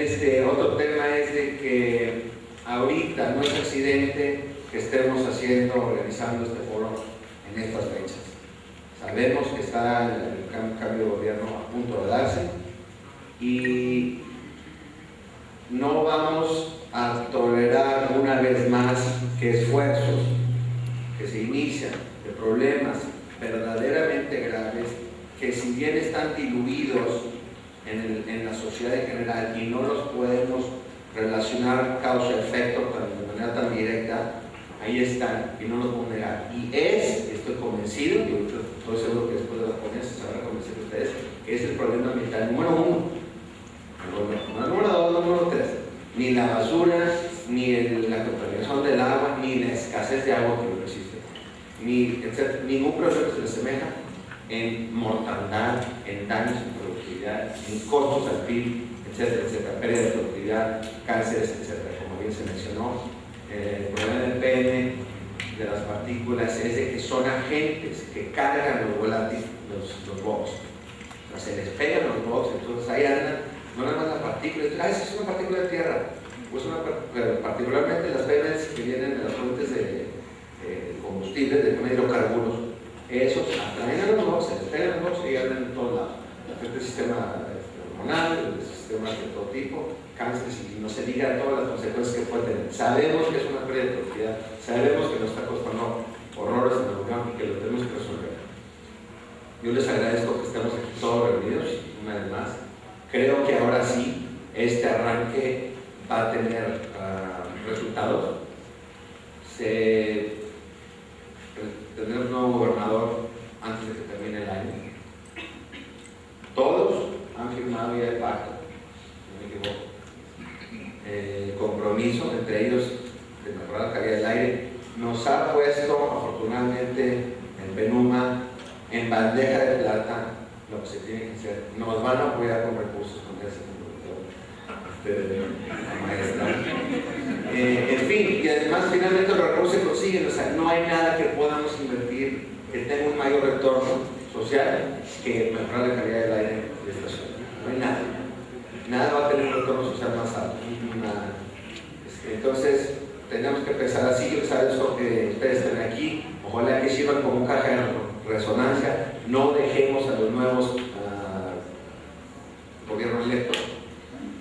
otro tema es de que ahorita no es accidente que estemos organizando este foro en estas fechas. Sabemos que está el cambio de gobierno a punto de darse y no vamos a tolerar una vez más que esfuerzos que se inician de problemas verdaderamente graves, que si bien están diluidos en la sociedad en general y no los podemos relacionar causa-efecto de manera tan directa, ahí están y no los podemos negar. Y estoy convencido, y estoy seguro que después de la ponencia se van a convencer ustedes, que es el problema ambiental número 1. No el número 2, no el número 3. Ni la basura, ni la contaminación del agua, ni la escasez de agua que no existe. Ningún problema que se le asemeja en mortandad, en daños en productividad, en costos al PIB, etcétera, etcétera, pérdida de productividad, cánceres, etcétera, como bien se mencionó. El problema del PM, de las partículas, es de que son agentes que cargan los volátiles, los box. O sea, se les pegan los box, entonces ahí andan, no nada más las partículas, es una partícula de tierra, pues particularmente las PMs que vienen de las fuentes de combustible, de hidrocarburos. Esos atraen a los box, se les pegan los box y andan en todos lados. Afecta el sistema hormonal, el sistema de todo tipo, cánceres y no se diga todas las consecuencias que puede tener. Sabemos que es una pérdida de productividad, sabemos que nos está costando horrores en el lugar y que lo tenemos que resolver. Yo les agradezco que estemos aquí todos reunidos, una vez más. Creo que ahora sí, este arranque va a tener resultados. Tendremos un nuevo gobernador antes de que termine el año. Todos han firmado ya el pacto, no me equivoco. Compromiso entre ellos de mejorar la calidad del aire. Nos ha puesto, afortunadamente, en PENUMA, en bandeja de plata, lo que se tiene que hacer. Nos van a apoyar con recursos, con ese maestra. En fin, y además finalmente los recursos se consiguen, o sea, no hay nada que podamos invertir que tenga un mayor retorno social que mejorar la calidad del aire de esta ciudad. No hay nada. Nada va a tener un retorno social más alto. Nada. Entonces, tenemos que pensar así. Yo les agradezco que ustedes estén aquí. Ojalá que sirvan como caja de resonancia. No dejemos a los nuevos gobiernos electos,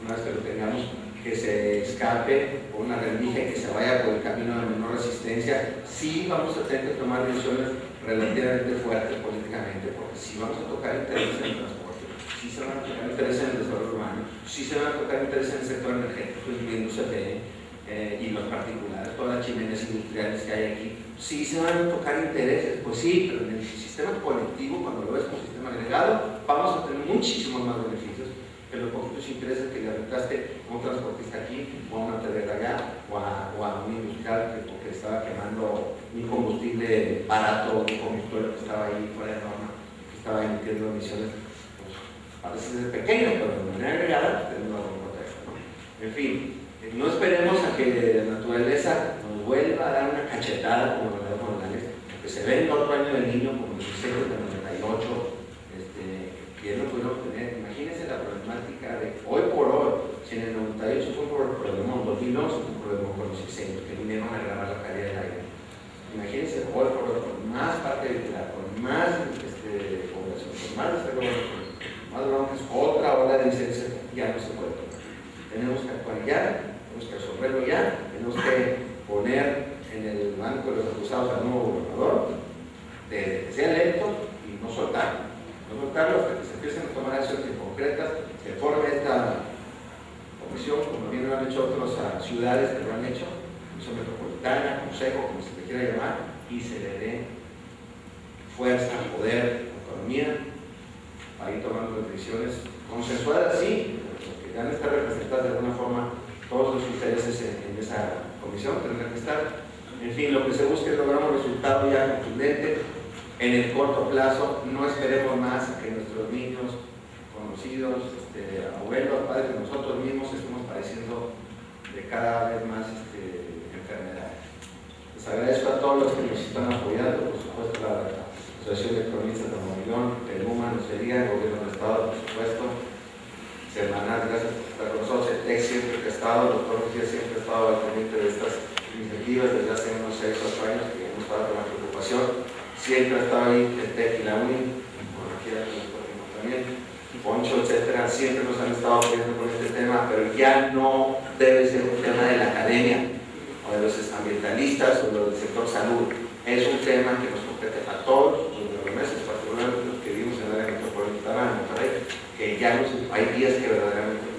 una vez que lo tengamos, que se escape por una rendija y que se vaya por el camino de menor resistencia. Sí vamos a tener que tomar decisiones relativamente fuertes políticamente, porque si vamos a tocar intereses en el transporte, si se van a tocar intereses en el desarrollo urbano, si se van a tocar intereses en el sector energético, incluyendo CFE y los particulares, todas las chimeneas industriales que hay aquí, si se van a tocar intereses, pues sí, pero en el sistema colectivo, cuando lo ves como sistema agregado, vamos a tener muchísimos más beneficios que los poquitos intereses que le afectaste a un transportista aquí, o a una telera allá, o a un industrial que estaba quemando un combustible barato, un combustible que estaba ahí fuera de norma, que estaba emitiendo emisiones, pues parece ser pequeño, pero de manera agregada tenemos una buena proteína, ¿no? En fin, no esperemos a que la naturaleza nos vuelva a dar una cachetada como la de Morales, que se ve en otro año del niño, como el 16 del 98, y él lo pudieron tener. Imagínense la problemática de hoy por hoy, si en el 98 fue un problema, en 2011 fue un problema con los incendios que vinieron a agravar la calidad del aire. Imagínense hoy por hoy, con más parte de la, con más población, con más desarrollo, más broncas, otra ola de incendios, ya no se puede tomar. Tenemos que actuar ya, tenemos que resolverlo ya, tenemos que poner en el banco de los acusados al nuevo gobernador, de que sea electo y no soltarlo. No soltarlo hasta que se empiecen a tomar acciones concretas, que forme esta comisión, como bien lo han hecho otras ciudades que lo han hecho, comisión metropolitana, consejo, como se le quiera llamar, y se le dé fuerza, poder, autonomía, para ir tomando decisiones consensuadas, sí, porque ya no están representadas de alguna forma todos los intereses en esa comisión, tendrán que estar. En fin, lo que se busca es lograr un resultado ya contundente. En el corto plazo, no esperemos más a que nuestros niños, conocidos, abuelos, padres, nosotros mismos estemos padeciendo de cada vez más enfermedades. Les agradezco a todos los que nos están apoyando, por supuesto la Asociación de Cronistas de Nuevo León, el UMA, el Gobierno del Estado, por supuesto, Semanal, gracias por estar con nosotros, el TEC siempre que ha estado, el doctor García siempre ha estado al pendiente de estas iniciativas desde hace unos 6 o 8 años que hemos estado con la preocupación, siempre ha estado ahí el TEC y la UNI, por aquí también, Poncho, etcétera, siempre nos han estado apoyando con este tema, pero ya no debe ser un tema de la academia o de los ambientalistas o del sector salud, es un tema que nos compete a todos los neoleoneses, particularmente los que vivimos en el área metropolitana de Monterrey, que ya hay días que verdaderamente